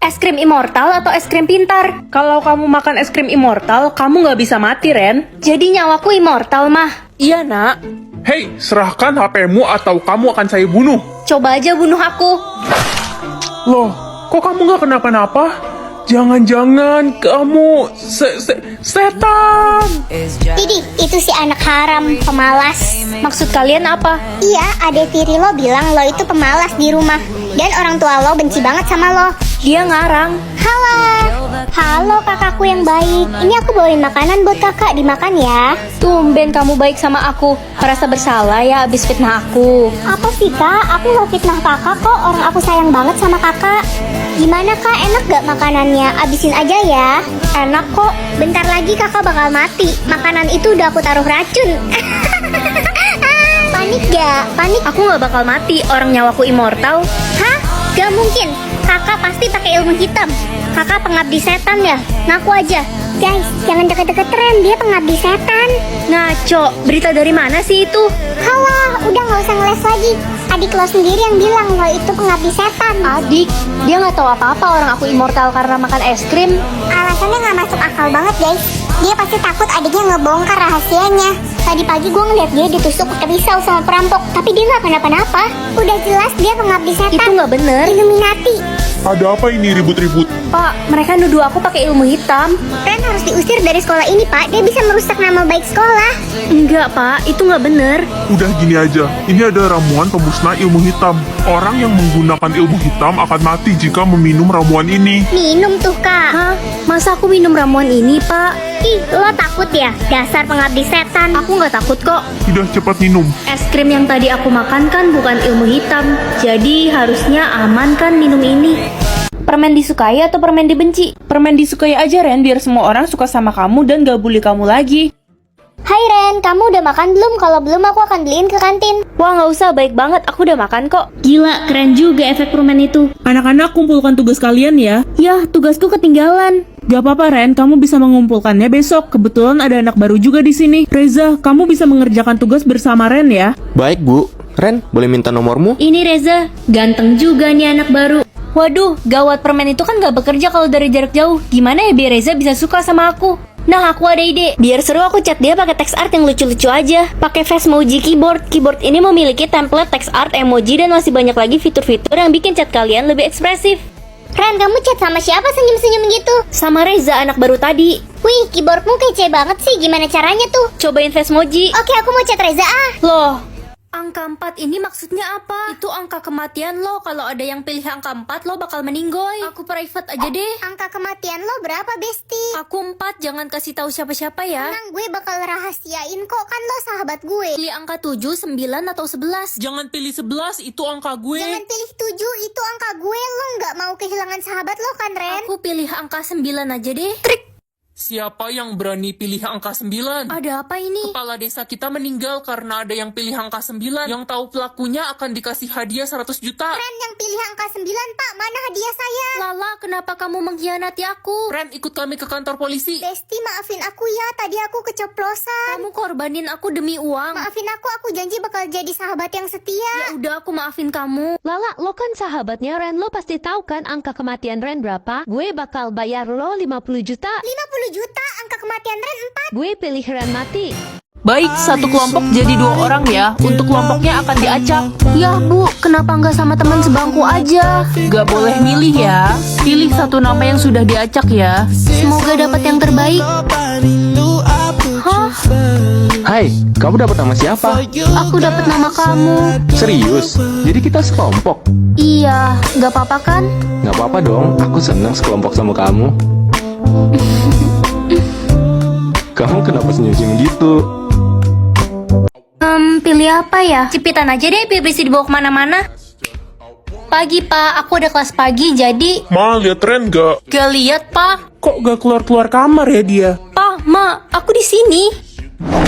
Es krim immortal atau es krim pintar? Kalau kamu makan es krim immortal, kamu nggak bisa mati, Ren. Jadi nyawaku immortal, mah. Iya, nak. Hei, serahkan HP-mu atau kamu akan saya bunuh. Coba aja bunuh aku. Loh, kok kamu nggak kenapa-napa? Jangan-jangan kamu setan. Didi, itu si anak haram, pemalas. Maksud kalian apa? Iya, adek tiri lo bilang lo itu pemalas di rumah. Dan orang tua lo benci banget sama lo. Dia ngarang. Halo kakakku yang baik. Ini aku bawain makanan buat kakak, dimakan ya. Tumben kamu baik sama aku. Merasa bersalah ya abis fitnah aku. Apa sih kak? Aku gak fitnah kakak kok. Orang aku sayang banget sama kakak. Gimana kak, enak gak makanannya? Abisin aja ya. Enak kok. Bentar lagi kakak bakal mati. Makanan itu udah aku taruh racun. Panik gak? Panik? Aku gak bakal mati, orang nyawaku immortal. Hah? Gak mungkin. Kakak pasti pakai ilmu hitam. Kakak pengabdi setan ya? Ngaku aja. Guys, jangan deket-deket Ren. Dia pengabdi setan. Ngaco, berita dari mana sih itu? Halah, udah gak usah ngeles lagi. Adik lo sendiri yang bilang lo itu pengabdi setan. Adik, dia gak tahu apa-apa orang aku immortal karena makan es krim. Alasannya gak masuk akal banget guys. Dia pasti takut adiknya ngebongkar rahasianya. Tadi pagi gue ngeliat dia ditusuk pakai pisau sama perampok, tapi dia gak kenapa-napa. Udah jelas dia pengabdi setan. Itu gak bener. Illuminati. Ada apa ini ribut-ribut? Pak, mereka nuduh aku pakai ilmu hitam. Ren harus diusir dari sekolah ini pak. Dia bisa merusak nama baik sekolah. Enggak pak, itu gak bener. Udah gini aja, ini ada ramuan pemusnah ilmu hitam. Orang yang menggunakan ilmu hitam akan mati jika meminum ramuan ini. Minum tuh kak. Hah? Masa aku minum ramuan ini pak? Ih, lo takut ya? Dasar pengabdi setan. Aku gak takut kok. Sudah cepat minum. Es krim yang tadi aku makan kan bukan ilmu hitam. Jadi harusnya aman kan minum ini. Permen disukai atau permen dibenci? Permen disukai aja, Ren, biar semua orang suka sama kamu dan gak bully kamu lagi. Hai Ren, kamu udah makan belum? Kalau belum aku akan beliin ke kantin. Wah gak usah, baik banget, aku udah makan kok. Gila, keren juga efek permen itu. Anak-anak, kumpulkan tugas kalian ya. Yah, tugasku ketinggalan. Gak apa-apa, Ren, kamu bisa mengumpulkannya besok. Kebetulan ada anak baru juga di sini. Reza, kamu bisa mengerjakan tugas bersama Ren ya. Baik, Bu. Ren, boleh minta nomormu? Ini Reza, ganteng juga nih anak baru. Waduh, gawat, permen itu kan gak bekerja kalau dari jarak jauh. Gimana ya biar Reza bisa suka sama aku? Nah, aku ada ide. Biar seru aku chat dia pakai text art yang lucu-lucu aja. Pakai Fashmoji keyboard. Keyboard ini memiliki template text art, emoji, dan masih banyak lagi fitur-fitur yang bikin chat kalian lebih ekspresif. Ren, kamu chat sama siapa senyum-senyum gitu? Sama Reza, anak baru tadi. Wih, keyboardmu kece banget sih. Gimana caranya tuh? Cobain Fashmoji. Oke, aku mau chat Reza ah. Loh, angka 4 ini maksudnya apa? Itu angka kematian lo. Kalau ada yang pilih angka 4, lo bakal meninggoy. Aku private aja deh. Angka kematian lo berapa, Besti? Aku 4, jangan kasih tahu siapa-siapa ya. Tenang, gue bakal rahasiain kok. Kan lo sahabat gue. Pilih angka 7, 9, atau 11. Jangan pilih 11, itu angka gue. Jangan pilih 7, itu angka gue. Lo nggak mau kehilangan sahabat lo kan, Ren? Aku pilih angka 9 aja deh. Trik. Siapa yang berani pilih angka 9? Ada apa ini? Kepala desa kita meninggal karena ada yang pilih angka 9. Yang tahu pelakunya akan dikasih hadiah 100 juta. Ren yang pilih angka 9, Pak. Mana hadiah saya? Lala, kenapa kamu mengkhianati aku? Ren, ikut kami ke kantor polisi. Besti, maafin aku ya. Tadi aku keceplosan. Kamu korbanin aku demi uang. Maafin aku janji bakal jadi sahabat yang setia. Ya udah, aku maafin kamu. Lala, lo kan sahabatnya Ren, lo pasti tahu kan angka kematian Ren berapa? Gue bakal bayar lo 50 juta. 50 juta, angka kematian Ren 4. Gue pilih Ren mati. Baik, satu kelompok jadi 2 orang ya. Untuk kelompoknya akan diacak. Ya bu, kenapa nggak sama teman sebangku aja? Gak boleh milih ya. Pilih satu nama yang sudah diacak ya. Semoga dapat yang terbaik. Hah? Hai, kamu dapat nama siapa? Aku dapat nama kamu. Serius? Jadi kita sekelompok? Iya, nggak apa-apa kan? Nggak apa-apa dong, aku senang sekelompok sama kamu. Kamu kenapa senyum-senyum gitu? Pilih apa ya? Cipitan aja deh, biar bisa dibawa kemana-mana. Pagi, Pak. Aku ada kelas pagi, jadi... Ma, lihat Ren gak? Gak lihat, Pak. Kok gak keluar-keluar kamar ya dia? Pa, Ma, aku di sini.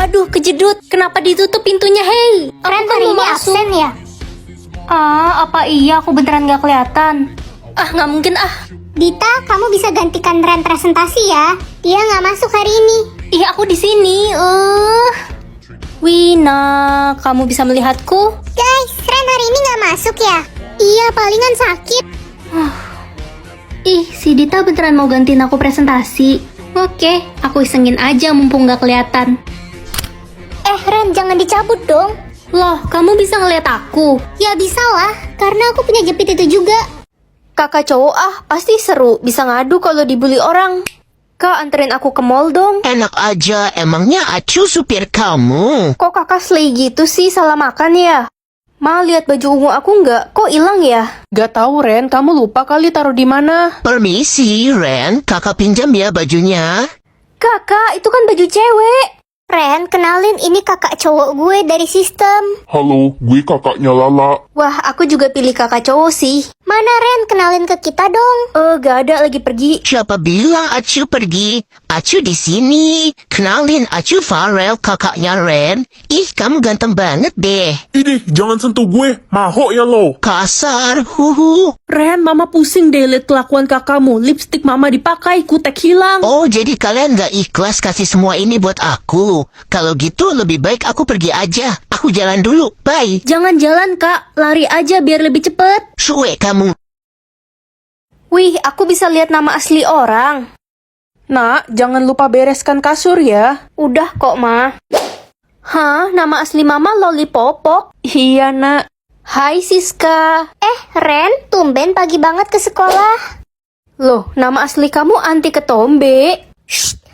Aduh, kejedut. Kenapa ditutup pintunya, hei? Aku Ren kan hari mau ini masuk. absen ya? Ah, apa iya aku beneran gak kelihatan? Ah, nggak mungkin ah. Dita, kamu bisa gantikan Ren presentasi ya. Dia nggak masuk hari ini. Ih, aku di sini. Wina, kamu bisa melihatku? Guys, Ren hari ini nggak masuk ya? Iya, palingan sakit. Ih, si Dita beneran mau gantiin aku presentasi. Oke, aku isengin aja mumpung gak kelihatan. Ren, jangan dicabut dong. Loh, kamu bisa ngeliat aku? Ya bisa lah, karena aku punya jepit itu juga. Kakak cowok pasti seru. Bisa ngadu kalau dibully orang. Kak, anterin aku ke mall dong. Enak aja, emangnya Acu supir kamu? Kok kakak slay gitu sih, salah makan ya? Ma, lihat baju ungu aku nggak? Kok hilang ya? Gak tahu Ren, kamu lupa kali taruh di mana? Permisi, Ren, kakak pinjam ya bajunya. Kakak, itu kan baju cewek. Ren, kenalin ini kakak cowok gue dari sistem. Halo, gue kakaknya Lala. Wah, aku juga pilih kakak cowok sih. Mana Ren, kenalin ke kita dong. Gak ada, lagi pergi. Siapa bilang Acu pergi? Acu di sini. Kenalin, Acu Farel, kakaknya Ren. Ih, kamu ganteng banget deh. Idih, jangan sentuh gue. Mahok ya lo. Kasar, huhu. Ren, mama pusing deh liat kelakuan kakakmu. Lipstik mama dipakai, kutek hilang. Oh, jadi kalian gak ikhlas kasih semua ini buat aku? Kalau gitu lebih baik aku pergi aja. Aku jalan dulu, bye. Jangan jalan, Kak. Lari aja biar lebih cepet. Suwe kamu. Wih, aku bisa lihat nama asli orang. Nak, jangan lupa bereskan kasur ya. Udah kok, Ma. Hah, nama asli Mama Lollipopok? Iya, nak. Hai, Siska. Ren, tumben pagi banget ke sekolah. Loh, nama asli kamu Anti Ketombe.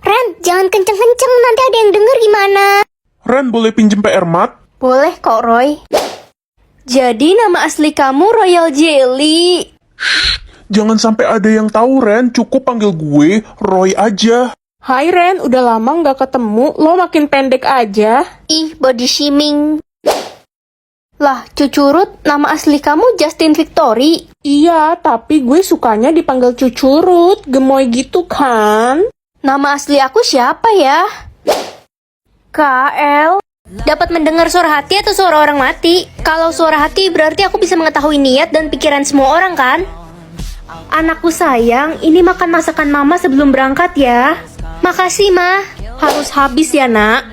Ren, jangan kenceng-kenceng, nanti ada yang denger gimana. Ren, boleh pinjem PR Mat? Boleh kok, Roy. Jadi nama asli kamu Royal Jelly. Jangan sampai ada yang tahu, Ren. Cukup panggil gue Roy aja. Hai Ren, udah lama nggak ketemu. Lo makin pendek aja. Ih, body shaming. Lah, Cucurut, nama asli kamu Justin Victory. Iya, tapi gue sukanya dipanggil Cucurut. Gemoy gitu kan? Nama asli aku siapa ya? KL. Dapat mendengar suara hati atau suara orang mati? Kalau suara hati berarti aku bisa mengetahui niat dan pikiran semua orang kan? Anakku sayang, ini makan masakan mama sebelum berangkat ya. Makasih, Ma. Harus habis ya, nak.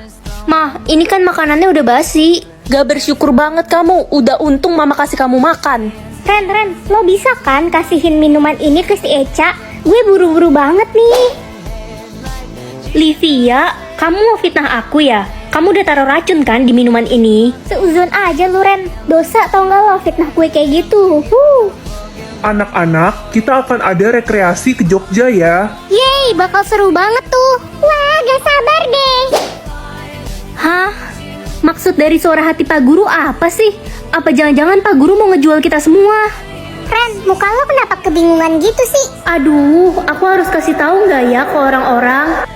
Ma, ini kan makanannya udah basi. Gak bersyukur banget kamu. Udah untung mama kasih kamu makan. Ren, lo bisa kan kasihin minuman ini ke si Eca? Gue buru-buru banget nih. Livia, kamu mau fitnah aku ya? Kamu udah taruh racun kan di minuman ini? Seuzon aja lu Ren. Dosa tau gak lo fitnah gue kayak gitu. Anak-anak, kita akan ada rekreasi ke Jogja ya. Yeay, bakal seru banget tuh. Wah, gak sabar deh. Hah? Maksud dari suara hati Pak Guru apa sih? Apa jangan-jangan Pak Guru mau ngejual kita semua? Ren, muka lo kenapa kebingungan gitu sih? Aduh, aku harus kasih tahu nggak ya ke orang-orang?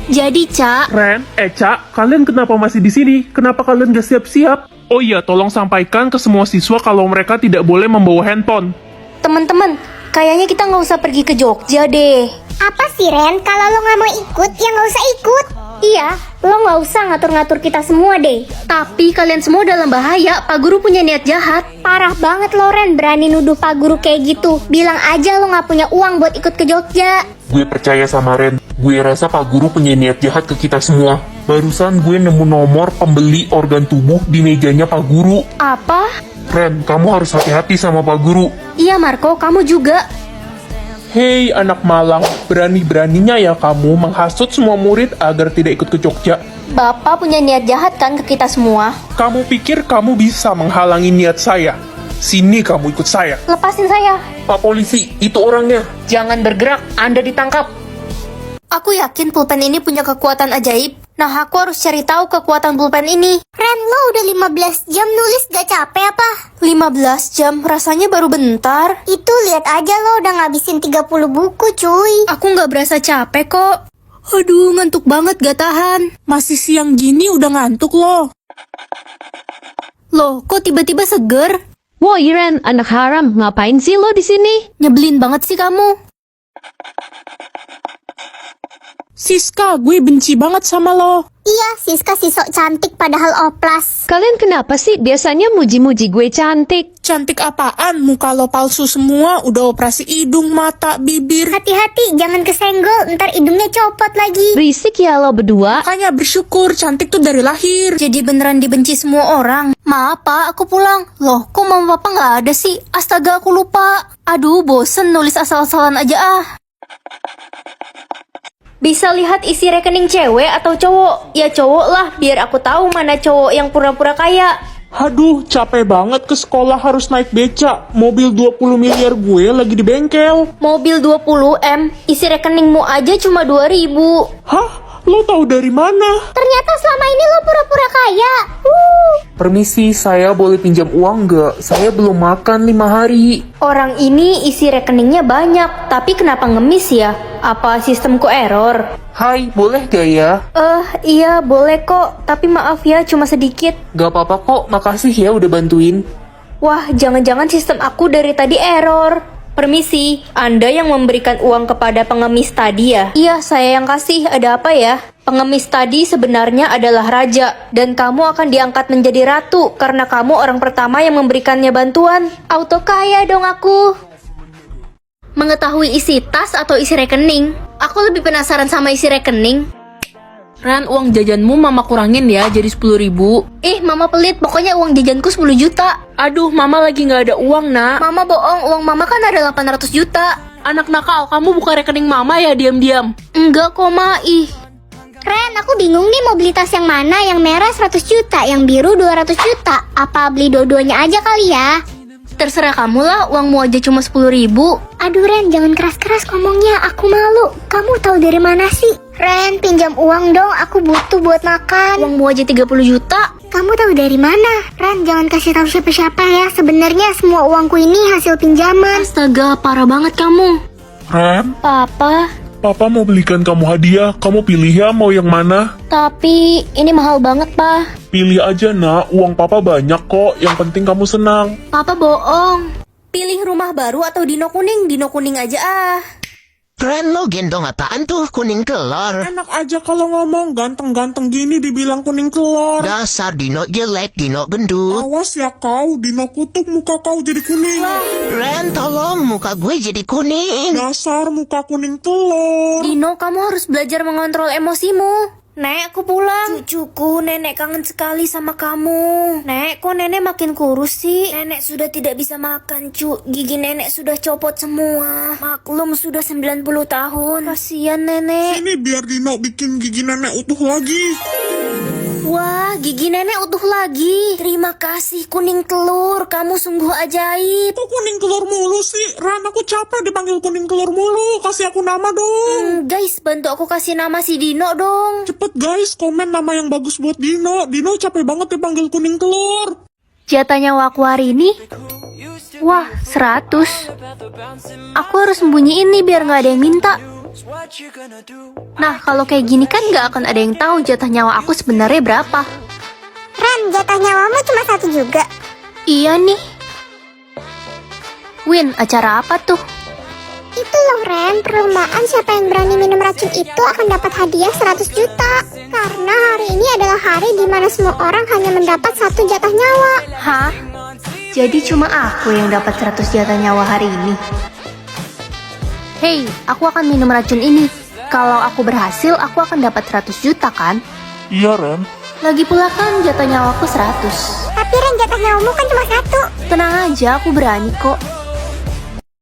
Jadi, Cak, Ren, Eca, kalian kenapa masih di sini? Kenapa kalian gak siap-siap? Oh iya, tolong sampaikan ke semua siswa kalau mereka tidak boleh membawa handphone. teman-teman, kayaknya kita nggak usah pergi ke Jogja deh. Apa sih Ren? Kalau lo gak mau ikut, ya gak usah ikut. Iya, lo nggak usah ngatur-ngatur kita semua deh. Tapi kalian semua dalam bahaya, Pak Guru punya niat jahat. Parah banget lo Ren, berani nuduh Pak Guru kayak gitu. Bilang aja lo gak punya uang buat ikut ke Jogja. Gue percaya sama Ren. Gue rasa Pak Guru punya niat jahat ke kita semua. Barusan gue nemu nomor pembeli organ tubuh di mejanya Pak Guru. Apa? Ren, kamu harus hati-hati sama Pak Guru. Iya Marco, kamu juga. Hei anak Malang, berani-beraninya ya kamu menghasut semua murid agar tidak ikut ke Jogja. Bapak punya niat jahat kan ke kita semua? Kamu pikir kamu bisa menghalangi niat saya? Sini kamu ikut saya. Lepasin saya. Pak polisi, itu orangnya. Jangan bergerak, Anda ditangkap. Aku yakin pulpen ini punya kekuatan ajaib. Nah, aku harus cari tahu kekuatan pulpen ini. Ren, lo udah 15 jam nulis, gak capek apa? 15 jam, rasanya baru bentar. Itu lihat aja lo udah ngabisin 30 buku cuy. Aku nggak berasa capek kok. Aduh, ngantuk banget gak tahan. Masih siang gini udah ngantuk loh. Loh, kok tiba-tiba seger? Woi Ren, anak haram, ngapain sih lo di sini? Nyebelin banget sih kamu. Siska, gue benci banget sama lo. Iya, Siska si sok cantik padahal oplas. Kalian kenapa sih biasanya muji-muji gue cantik? Cantik apaan? Muka lo palsu semua, udah operasi hidung, mata, bibir. Hati-hati, jangan kesenggol, ntar hidungnya copot lagi. Berisik ya lo berdua. Makanya bersyukur, cantik tuh dari lahir. Jadi beneran dibenci semua orang. Maaf pak, aku pulang. Loh, kok mama papa nggak ada sih? Astaga, aku lupa. Aduh, bosen nulis asal-asalan aja ah. Bisa lihat isi rekening cewek atau cowok? Ya cowok lah, biar aku tahu mana cowok yang pura-pura kaya. Aduh, capek banget ke sekolah harus naik beca. Mobil 20 miliar gue lagi di bengkel. Mobil 20M, isi rekeningmu aja cuma 2.000. Hah? Lo tahu dari mana? Ternyata selama ini lo pura-pura kaya. Permisi, saya boleh pinjam uang nggak? Saya belum makan 5 hari. Orang ini isi rekeningnya banyak, tapi kenapa ngemis ya? Apa sistemku error? Hai, boleh gak ya? Iya boleh kok, tapi maaf ya cuma sedikit. Gak apa-apa kok, makasih ya udah bantuin. Wah, jangan-jangan sistem aku dari tadi error. Permisi, Anda yang memberikan uang kepada pengemis tadi ya? Iya, saya yang kasih. Ada apa ya? Pengemis tadi sebenarnya adalah raja, dan kamu akan diangkat menjadi ratu karena kamu orang pertama yang memberikannya bantuan. Auto kaya dong aku. Mengetahui isi tas atau isi rekening? Aku lebih penasaran sama isi rekening. Ren, uang jajanmu mama kurangin ya, jadi 10.000. Mama pelit, pokoknya uang jajanku 10 juta. Aduh, mama lagi nggak ada uang, nak. Mama bohong, uang mama kan ada 800 juta. Anak nakal, kamu buka rekening mama ya, diam-diam. Enggak kok, Ma. Ren, aku bingung nih mau beli tas yang mana. Yang merah 100 juta, yang biru 200 juta. Apa beli dua-duanya aja kali ya? Terserah kamu lah, uangmu aja cuma 10.000. Aduh Ren, jangan keras-keras ngomongnya, aku malu. Kamu tahu dari mana sih? Ren, pinjam uang dong, aku butuh buat makan. Uangmu aja 30 juta. Kamu tahu dari mana? Ren, jangan kasih tahu siapa-siapa ya. Sebenarnya semua uangku ini hasil pinjaman. Astaga, parah banget kamu. Ren, Papa, Papa mau belikan kamu hadiah. Kamu pilih ya mau yang mana? tapi ini mahal banget, Pa. Pilih aja nak, uang papa banyak kok. Yang penting kamu senang. Papa bohong. Pilih rumah baru atau dino kuning? Dino kuning aja ah. Ren, lo gendong apaan tuh kuning telur? Enak aja kalau ngomong, ganteng-ganteng gini dibilang kuning telur. Dasar Dino jelek, Dino gendut. Awas ya kau, Dino kutuk muka kau jadi kuning. Ren, tolong muka gue jadi kuning. Dasar muka kuning telur. Dino, kamu harus belajar mengontrol emosimu. Nek, aku pulang. Cucuku, nenek kangen sekali sama kamu. Nek, kok nenek makin kurus sih? Nenek sudah tidak bisa makan, cu. Gigi nenek sudah copot semua. Maklum sudah 90 tahun. Kasian nenek. Ini biar Dino bikin gigi nenek utuh lagi. Wah, gigi nenek utuh lagi. Terima kasih kuning telur, kamu sungguh ajaib. Kok kuning telur mulu sih? Ran, aku capek dipanggil kuning telur mulu. Kasih aku nama dong. Guys, bantu aku kasih nama si Dino dong. Cepet guys, komen nama yang bagus buat Dino. Dino capek banget dipanggil kuning telur. Jatah nyawa aku hari ini? Wah, 100. Aku harus sembunyiin nih biar nggak ada yang minta. Nah, kalau kayak gini kan nggak akan ada yang tahu jatah nyawa aku sebenarnya berapa. Ren, jatah nyawamu cuma 1 juga. Iya nih. Win, acara apa tuh? Itu loh Ren, perlombaan siapa yang berani minum racun itu akan dapat hadiah 100 juta. Karena hari ini adalah hari di mana semua orang hanya mendapat 1 jatah nyawa. Hah? Jadi cuma aku yang dapat 100 jatah nyawa hari ini? Hei, aku akan minum racun ini. Kalau aku berhasil, aku akan dapat 100 juta kan? Iya Ren. Lagi pula kan jatah nyawaku 100. Tapi Ren, jatah nyawamu kan cuma 1. Tenang aja, aku berani kok.